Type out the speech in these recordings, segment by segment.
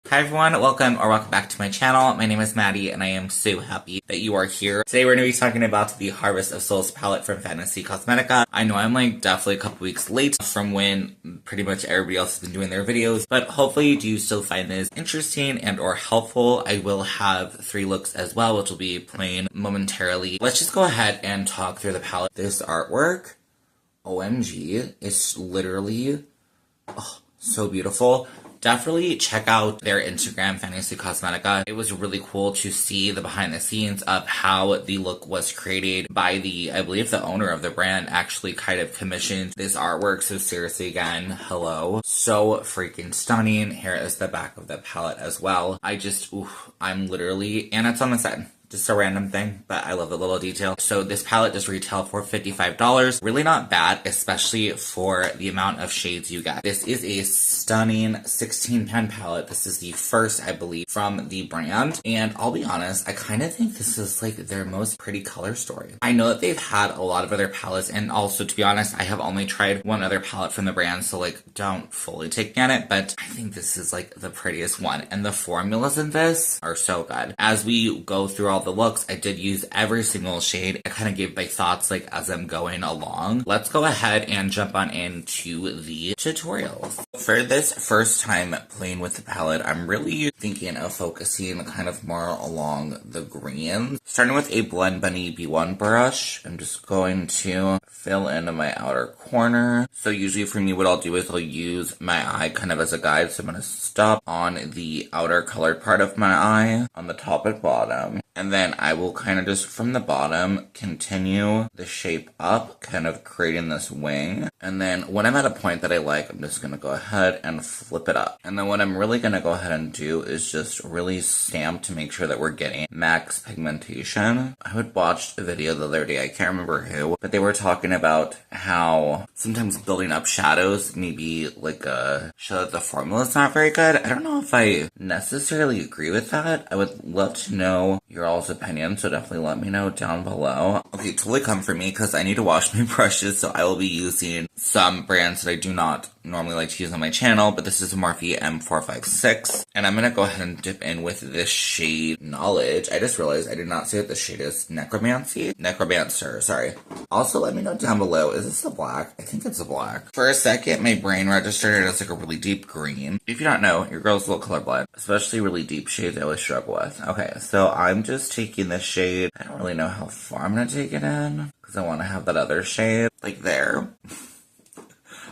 Hi everyone, welcome back to my channel. My name is Maddie and I am so happy that you are here. Today we're going to be talking about the Harvest of Souls palette from Fantasy Cosmetica. I know I'm definitely a couple weeks late from when pretty much everybody else has been doing their videos, but hopefully you still find this interesting and or helpful. I will have 3 looks as well, which will be playing momentarily. Let's just go ahead and talk through the palette. This artwork, OMG, it's literally so beautiful. Definitely check out their Instagram, Fantasy Cosmetica. It was really cool to see the behind the scenes of how the look was created by I believe the owner of the brand actually kind of commissioned this artwork. So seriously, again, hello. So freaking stunning. Here is the back of the palette as well. I'm literally, and it's on the side. Just a random thing, but I love the little detail. So this palette does retail for $55. Really not bad, especially for the amount of shades you get. This is a stunning 16 pan palette. This is the first, I believe, from the brand. And I'll be honest, I kind of think this is their most pretty color story. I know that they've had a lot of other palettes, and also, to be honest, I have only tried one other palette from the brand, so don't fully take me on it, but I think this is the prettiest one. And the formulas in this are so good. As we go through all the looks, I did use every single shade. I kind of gave my thoughts as I'm going along. Let's go ahead and jump on into the tutorials. For this first time playing with the palette, I'm really thinking of focusing kind of more along the greens. Starting with a Blend Bunny B1 brush, I'm just going to fill into my outer corner. So usually for me, what I'll do is I'll use my eye kind of as a guide. So I'm going to stop on the outer colored part of my eye on the top and bottom. And then I will kind of just from the bottom continue the shape up, kind of creating this wing. And then when I'm at a point that I like, I'm just going to go ahead and flip it up. And then what I'm really going to go ahead and do is just really stamp to make sure that we're getting max pigmentation. I would watch a video the other day, I can't remember who, but they were talking about how sometimes building up shadows maybe show that the formula is not very good. I don't know if I necessarily agree with that. I would love to know your all's opinion, so definitely let me know down below. Okay, totally come for me because I need to wash my brushes, so I will be using some brands that I do not normally like to use on my channel, but this is a Morphe M456, and I'm gonna go ahead and dip in with this shade Knowledge. I just realized I did not say that the shade is Necromancer, sorry. Also, let me know down below, is this the black? I think it's the black. For a second, my brain registered it as a really deep green. If you don't know, your girl's a little colorblind, especially really deep shades I always struggle with. Okay, so I'm just taking this shade. I don't really know how far I'm gonna take it in, because I want to have that other shade, there.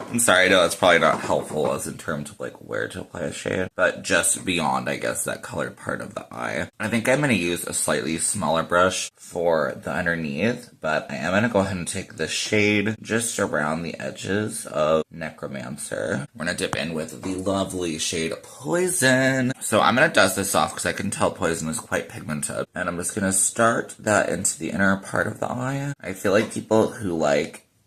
I'm sorry, I know that's probably not helpful as in terms of where to apply a shade, but just beyond, I guess, that colored part of the eye. I think I'm going to use a slightly smaller brush for the underneath, but I am going to go ahead and take the shade just around the edges of Necromancer. We're going to dip in with the lovely shade Poison. So I'm going to dust this off because I can tell Poison is quite pigmented, and I'm just going to start that into the inner part of the eye. I feel like people who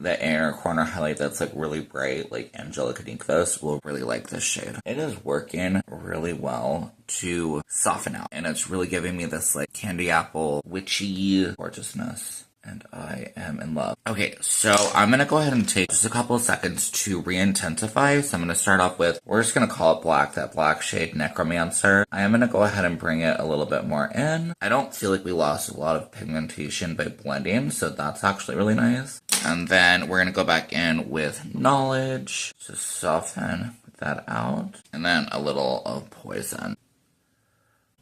the inner corner highlight that's really bright, like Angelica Nikos, will really like this shade. It is working really well to soften out, and it's really giving me this candy apple witchy gorgeousness. And I am in love. Okay, so I'm going to go ahead and take just a couple of seconds to re-intensify. So I'm going to start off with, we're just going to call it black, that black shade Necromancer. I am going to go ahead and bring it a little bit more in. I don't feel like we lost a lot of pigmentation by blending, so that's actually really nice. And then we're going to go back in with Knowledge to soften that out. And then a little of Poison.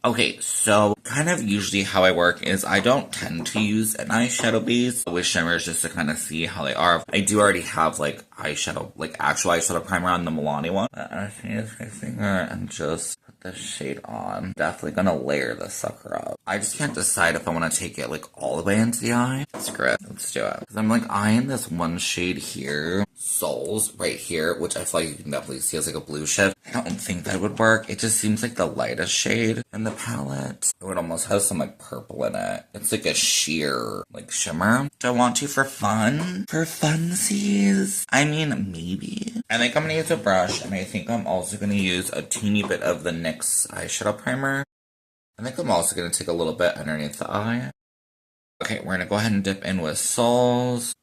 Okay, so kind of usually how I work is I don't tend to use an eyeshadow base with shimmers just to kind of see how they are. I do already have eyeshadow, actual eyeshadow primer on the Milani one. I can use my finger and just put the shade on. Definitely gonna layer this sucker up. I just can't decide if I want to take it all the way into the eye. Screw it, let's do it. Because I'm eyeing this one shade here, Souls, right here, which I feel like you can definitely see as a blue shift. I don't think that would work. It just seems like the lightest shade in the palette. It would almost have some purple in it. It's a sheer shimmer. Do I want to for fun? For funsies? I mean, maybe. I think I'm gonna use a brush, and I think I'm also gonna use a teeny bit of the NYX eyeshadow primer. I think I'm also gonna take a little bit underneath the eye. Okay, we're gonna go ahead and dip in with Souls.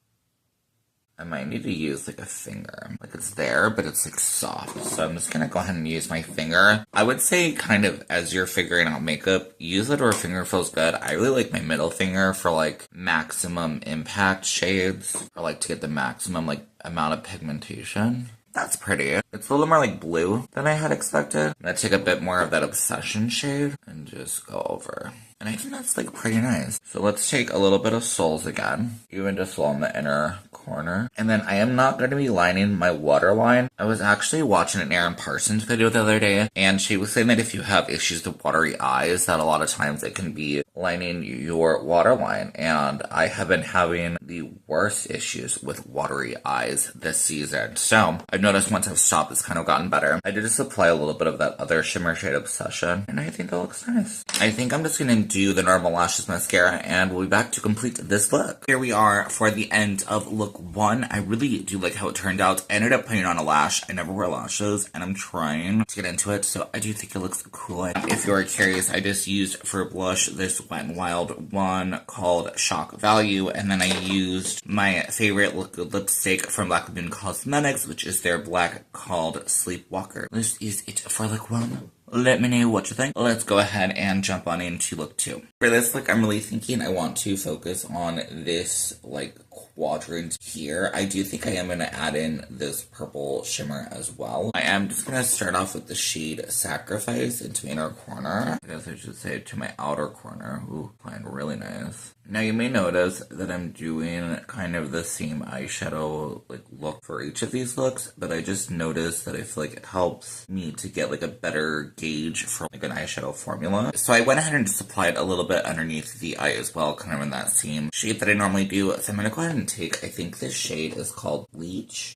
I might need to use like a finger. Like it's there, but it's like soft. So I'm just gonna go ahead and use my finger. I would say kind of as you're figuring out makeup, use it or finger feels good. I really like my middle finger for like maximum impact shades or like to get the maximum like amount of pigmentation. That's pretty. It's a little more like blue than I had expected. I'm gonna take a bit more of that Obsession shade and just go over. And I think that's like pretty nice. So let's take a little bit of Souls again, even just along the inner corner. And then I am not going to be lining my waterline. I was actually watching an Erin Parsons video the other day, and she was saying that if you have issues with watery eyes, that a lot of times it can be lining your waterline. And I have been having the worst issues with watery eyes this season. So I've noticed once I've stopped, it's kind of gotten better. I did just apply a little bit of that other shimmer shade Obsession, and I think that looks nice. I think I'm just going to do the Normal Lashes mascara, and we'll be back to complete this look. Here we are for the end of look 1. I really do like how it turned out. I ended up putting on a lash. I never wear lashes, and I'm trying to get into it, so I do think it looks cool. If you're curious, I just used for blush this Wet n Wild one called Shock Value, and then I used my favorite liquid lipstick from Black Lagoon Cosmetics, which is their black called Sleepwalker. This is it for look 1. Let me know what you think. Let's go ahead and jump on into look 2. For this look, I'm really thinking I want to focus on this, like, quadrant here. I do think I am going to add in this purple shimmer as well. I am just going to start off with the shade Sacrifice into my inner corner. I guess I should say to my outer corner. Ooh, playing really nice. Now you may notice that I'm doing kind of the same eyeshadow like look for each of these looks, but I just noticed that I feel like it helps me to get like a better gauge for like an eyeshadow formula. So I went ahead and just applied a little bit underneath the eye as well, kind of in that same shape that I normally do. So I'm going to go ahead and take, I think this shade is called Lich,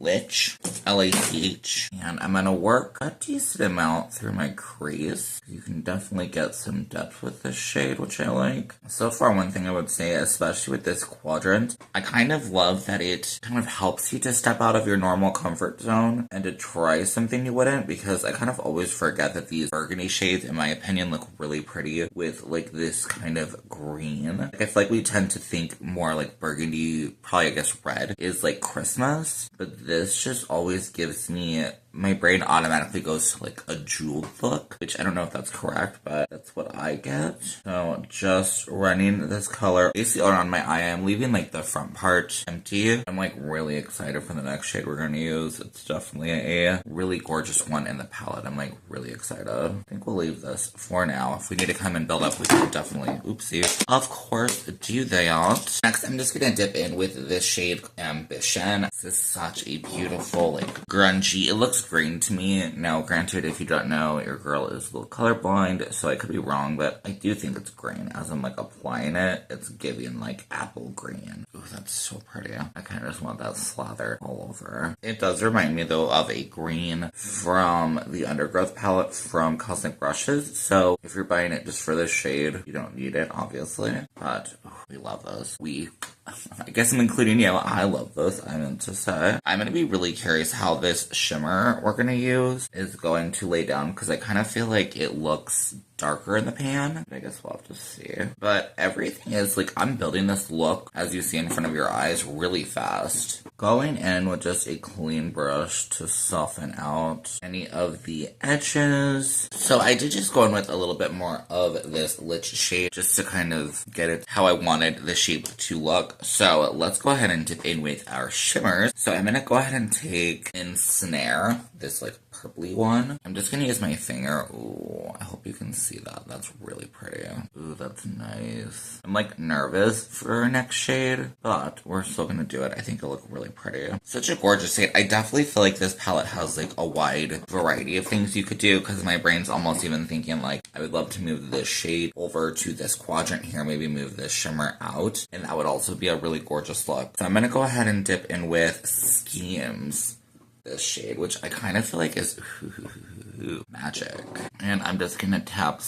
L-A-C-H, and I'm going to work a decent amount through my crease. You can definitely get some depth with this shade, which I like. So far, one thing I would say, especially with this quadrant, I kind of love that it kind of helps you to step out of your normal comfort zone and to try something you wouldn't, because I kind of always forget that these burgundy shades, in my opinion, look really pretty with like this kind of green. Like, I feel like we tend to think more like burgundy, probably I guess red, is like Christmas, but this just always gives me, my brain automatically goes to like a jeweled look, which I don't know if that's correct, but that's what I get. So just running this color basically on my eye. I'm leaving like the front part empty. I'm like really excited for the next shade we're going to use. It's definitely a really gorgeous one in the palette. I'm like really excited. I think we'll leave this for now. If we need to come and build up, we can definitely, oopsie, of course, do that. Next, I'm just going to dip in with this shade Ambition. This is such a beautiful, like grungy, it looks green to me. Now, granted, if you don't know, your girl is a little colorblind, so I could be wrong, but I do think it's green. As I'm like applying it, it's giving like apple green. Ooh, that's so pretty. I kind of just want that slather all over. It does remind me though of a green from the Undergrowth palette from Cosmic Brushes, so if you're buying it just for this shade, you don't need it, obviously, but we love those. I guess I'm including you. I love those, I meant to say. I'm going to be really curious how this shimmer we're going to use is going to lay down, because I kind of feel like it looks darker in the pan. I guess we'll have to see. But everything is like, I'm building this look, as you see in front of your eyes, really fast. Going in with just a clean brush to soften out any of the edges. So I did just go in with a little bit more of this Lich shade just to kind of get it how I wanted the shape to look. So let's go ahead and dip in with our shimmers. So I'm going to go ahead and take Ensnare, this like purpley one. I'm just going to use my finger. Ooh, I hope you can see that. That's really pretty. Ooh, that's nice. I'm like nervous for our next shade, but we're still going to do it. I think it'll look really pretty. Such a gorgeous shade. I definitely feel like this palette has like a wide variety of things you could do, because my brain's almost even thinking like, I would love to move this shade over to this quadrant here, maybe move this shimmer out, and that would also be a really gorgeous look. So I'm going to go ahead and dip in with Schemes, this shade, which I kind of feel like is magic. And I'm just gonna tap,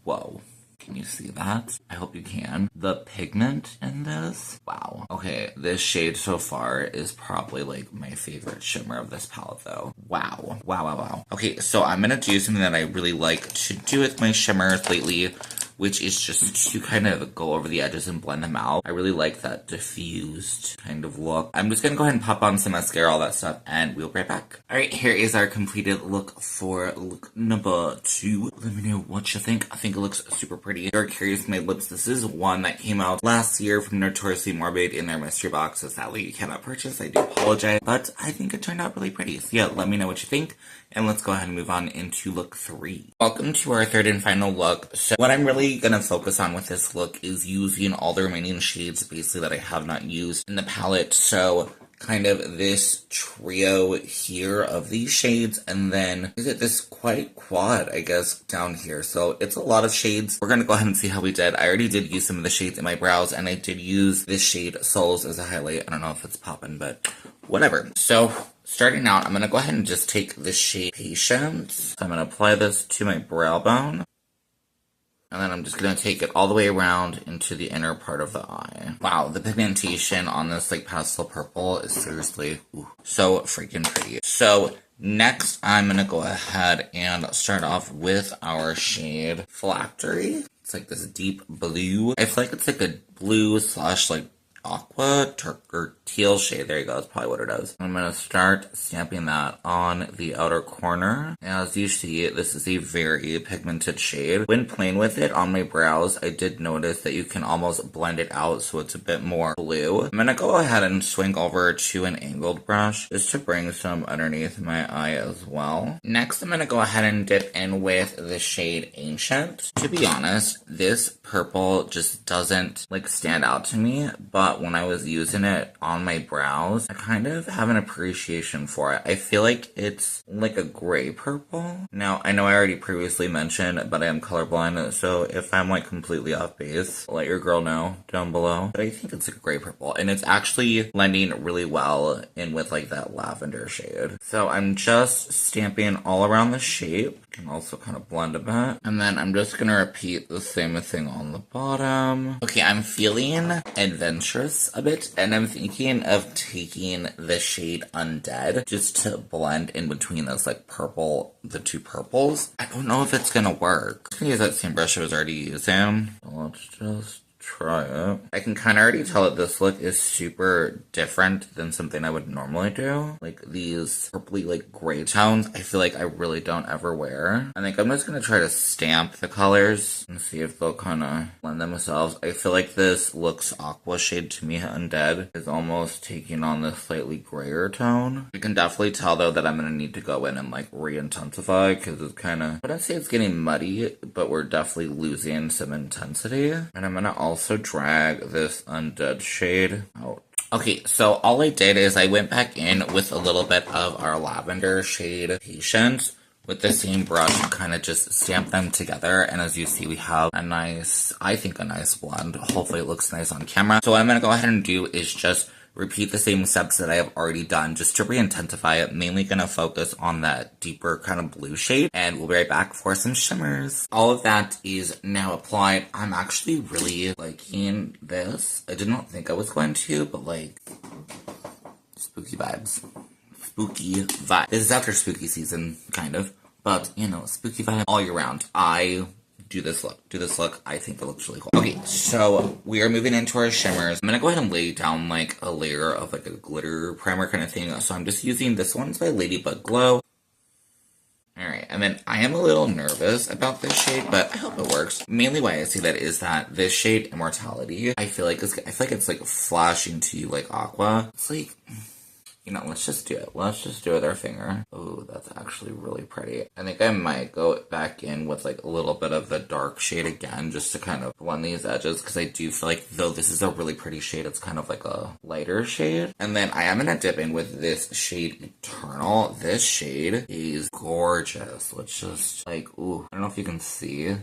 whoa. Can you see that? I hope you can. The pigment in this, wow. Okay, this shade so far is probably like my favorite shimmer of this palette though. Wow. Wow, wow, wow. Okay, so I'm gonna do something that I really like to do with my shimmers lately. which is just to kind of go over the edges and blend them out. I really like that diffused kind of look. I'm just gonna go ahead and pop on some mascara, all that stuff, and we'll be right back. Alright, here is our completed look for look number 2. Let me know what you think. I think it looks super pretty. If you're curious with my lips, this is one that came out last year from Notoriously Morbid in their mystery box, so sadly you cannot purchase. I do apologize, but I think it turned out really pretty. So yeah, let me know what you think, and let's go ahead and move on into look 3. Welcome to our third and final look. So what I'm really gonna focus on with this look is using all the remaining shades basically that I have not used in the palette. So kind of this trio here of these shades, and then is it this quite quad, I guess, down here. So it's a lot of shades. We're gonna go ahead and see how we did. I already did use some of the shades in my brows, and I did use this shade Souls as a highlight. I don't know if it's popping, but whatever. So starting out, I'm gonna go ahead and just take the shade Patience. So I'm gonna apply this to my brow bone. And then I'm just going to take it all the way around into the inner part of the eye. Wow, the pigmentation on this like pastel purple is seriously so freaking pretty. So next, I'm going to go ahead and start off with our shade Phylactery. It's like this deep blue. I feel like it's like a blue slash like aqua or teal shade. There you go. That's probably what it is. I'm going to start stamping that on the outer corner. As you see, this is a very pigmented shade. When playing with it on my brows, I did notice that you can almost blend it out so it's a bit more blue. I'm going to go ahead and swing over to an angled brush just to bring some underneath my eye as well. Next, I'm going to go ahead and dip in with the shade Ancient. To be honest, this purple just doesn't like stand out to me, but when I was using it on my brows, I kind of have an appreciation for it. I feel like it's like a gray purple. Now, I know I already previously mentioned, but I am colorblind, so if I'm like completely off base, let your girl know down below. But I think it's like a gray purple, and it's actually blending really well in with like that lavender shade. So I'm just stamping all around the shape. Can also kind of blend a bit. And then I'm just gonna repeat the same thing on the bottom. Okay, I'm feeling adventurous a bit, and I'm thinking of taking the shade Undead just to blend in between those like purple, the two purples. I don't know if it's gonna work. I'm gonna use that same brush I was already using. Let's just try it. I can kind of already tell that this look is super different than something I would normally do. Like these purpley like gray tones, I feel like I really don't ever wear. I think I'm just gonna try to stamp the colors and see if they'll kind of blend themselves. I feel like this looks aqua shade to me. Undead is almost taking on this slightly grayer tone. You can definitely tell though that I'm gonna need to go in and like re-intensify because it's kind of, I wouldn't say it's getting muddy, but we're definitely losing some intensity. And I'm gonna also drag this Undead shade out. Okay, so all I did is I went back in with a little bit of our lavender shade Patience with the same brush and kind of just stamp them together. And as you see, we have a nice, I think a nice blend. Hopefully it looks nice on camera. So what I'm going to go ahead and do is just repeat the same steps that I have already done just to re-intensify it. Mainly going to focus on that deeper kind of blue shade, and we'll be right back for some shimmers. All of that is now applied. I'm actually really liking this. I did not think I was going to, but like spooky vibes. Spooky vibe. This is after spooky season, kind of, but you know, spooky vibe all year round. I do this look. I think it looks really cool. Okay, so we are moving into our shimmers. I'm gonna go ahead and lay down like a layer of like a glitter primer kind of thing. So I'm just using this one's by Ladybug Glow. Alright, and then I am a little nervous about this shade, but I hope it works. Mainly why I say that is that this shade, Immortality, I feel like it's like flashing to you like aqua. It's like, you know, let's just do it. Let's just do it with our finger. Oh, that's actually really pretty. I think I might go back in with like a little bit of the dark shade again, just to kind of blend these edges, because I do feel like though this is a really pretty shade, it's kind of like a lighter shade. And then I am going to dip in with this shade Eternal. This shade is gorgeous. Let's just like, ooh, I don't know if you can see.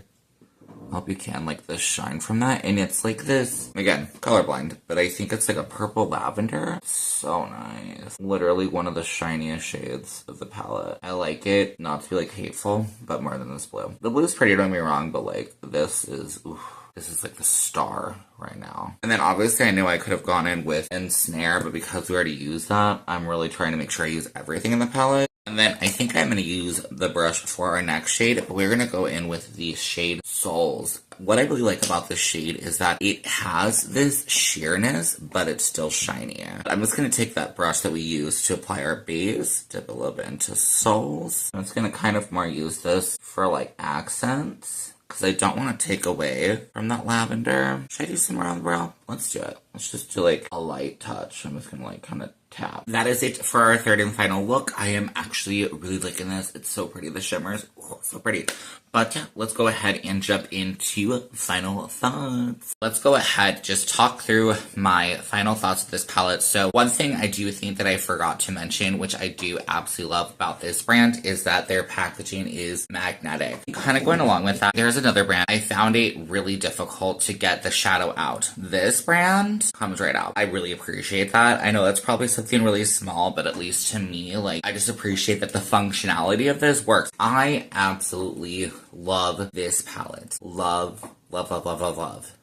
I hope you can, like, the shine from that. And it's like this, again, colorblind, but I think it's like a purple lavender. So nice. Literally one of the shiniest shades of the palette. I like it, not to be, like, hateful, but more than this blue. The blue's pretty, don't get me wrong, but, like, this is, oof. This is like the star right now. And then obviously I knew I could have gone in with Ensnare, but because we already used that, I'm really trying to make sure I use everything in the palette. And then I think I'm going to use the brush for our next shade, but we're going to go in with the shade Souls. What I really like about this shade is that it has this sheerness, but it's still shiny. I'm just going to take that brush that we use to apply our base, dip a little bit into soles. I'm just going to kind of more use this for like accents, because I don't want to take away from that lavender. Should I do some around the brow? Let's do it. Let's just do like a light touch. I'm just going to like kind of tap. That is it for our third and final look. I am actually really liking this. It's so pretty. The shimmers, oh, so pretty. But yeah, let's go ahead and jump into final thoughts. Let's go ahead, just talk through my final thoughts of this palette. So one thing I do think that I forgot to mention, which I do absolutely love about this brand, is that their packaging is magnetic. Kind of going along with that, there's another brand. I found it really difficult to get the shadow out. This brand comes right out. I really appreciate that. I know that's probably something really small, but at least to me, like, I just appreciate that the functionality of this works. I absolutely love this palette. Love, love, love, love, love, love.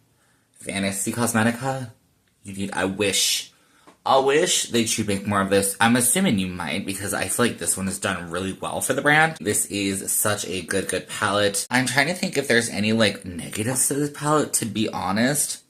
Fantasy Cosmetica, I wish they should make more of this. I'm assuming you might, because I feel like this one has done really well for the brand. This is such a good palette. I'm trying to think if there's any, like, negatives to this palette, to be honest.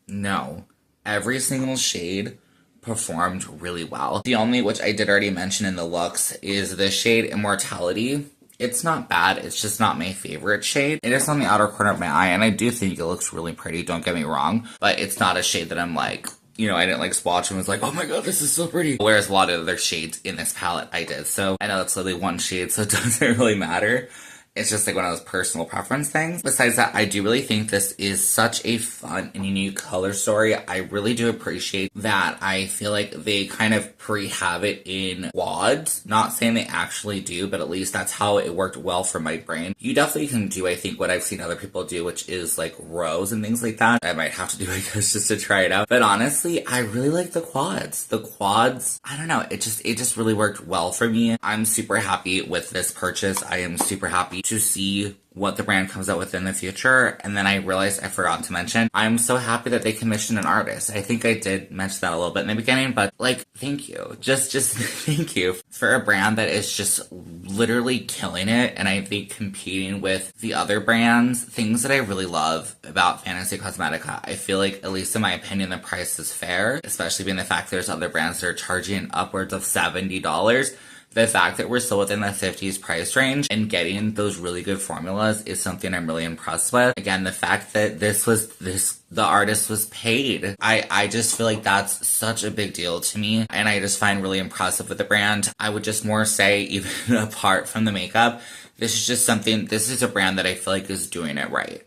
No. Every single shade performed really well. The only, which I did already mention in the looks, is the shade Immortality. It's not bad, it's just not my favorite shade. It is on the outer corner of my eye, and I do think it looks really pretty, don't get me wrong, but it's not a shade that I'm like, you know, I didn't like swatch and was like, oh my god, this is so pretty. Whereas a lot of other shades in this palette I did. So I know it's literally one shade, so it doesn't really matter. It's just like one of those personal preference things. Besides that, I do really think this is such a fun and unique color story. I really do appreciate that. I feel like they kind of pre-have it in quads. Not saying they actually do, but at least that's how it worked well for my brain. You definitely can do, I think, what I've seen other people do, which is like rows and things like that. I might have to do, I guess, just to try it out. But honestly, I really like the quads. The quads, I don't know, it just really worked well for me. I'm super happy with this purchase. I am super happy to see what the brand comes out with in the future. And then I realized I forgot to mention, I'm so happy that they commissioned an artist. I think I did mention that a little bit in the beginning, but like, thank you. Just thank you for a brand that is just literally killing it. And I think competing with the other brands, things that I really love about Fantasy Cosmetica. I feel like, at least in my opinion, the price is fair, especially being the fact there's other brands that are charging upwards of $70. The fact that we're still within the 50s price range and getting those really good formulas is something I'm really impressed with. Again, the fact that the artist was paid. I just feel like that's such a big deal to me, and I just find really impressive with the brand. I would just more say, even apart from the makeup, this is a brand that I feel like is doing it right.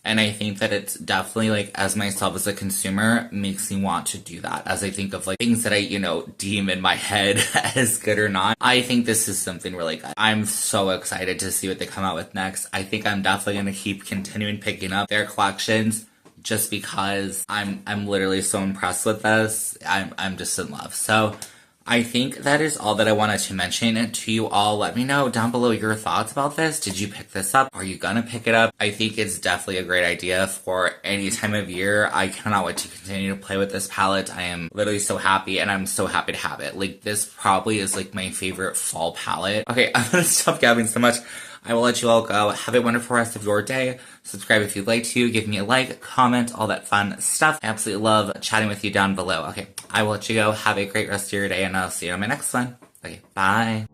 And I think that it's definitely, like, as myself as a consumer, makes me want to do that. As I think of, like, things that I, you know, deem in my head as good or not, I think this is something really good. I'm so excited to see what they come out with next. I think I'm definitely going to keep continuing picking up their collections, just because I'm literally so impressed with this. I'm just in love. So I think that is all that I wanted to mention to you all. Let me know down below your thoughts about this. Did you pick this up? Are you gonna pick it up? I think it's definitely a great idea for any time of year. I cannot wait to continue to play with this palette. I am literally so happy, and I'm so happy to have it. Like, this probably is like my favorite fall palette. Okay, I'm gonna stop gabbing so much. I will let you all go. Have a wonderful rest of your day. Subscribe if you'd like to. Give me a like, comment, all that fun stuff. I absolutely love chatting with you down below. Okay, I will let you go. Have a great rest of your day, and I'll see you on my next one. Okay, bye.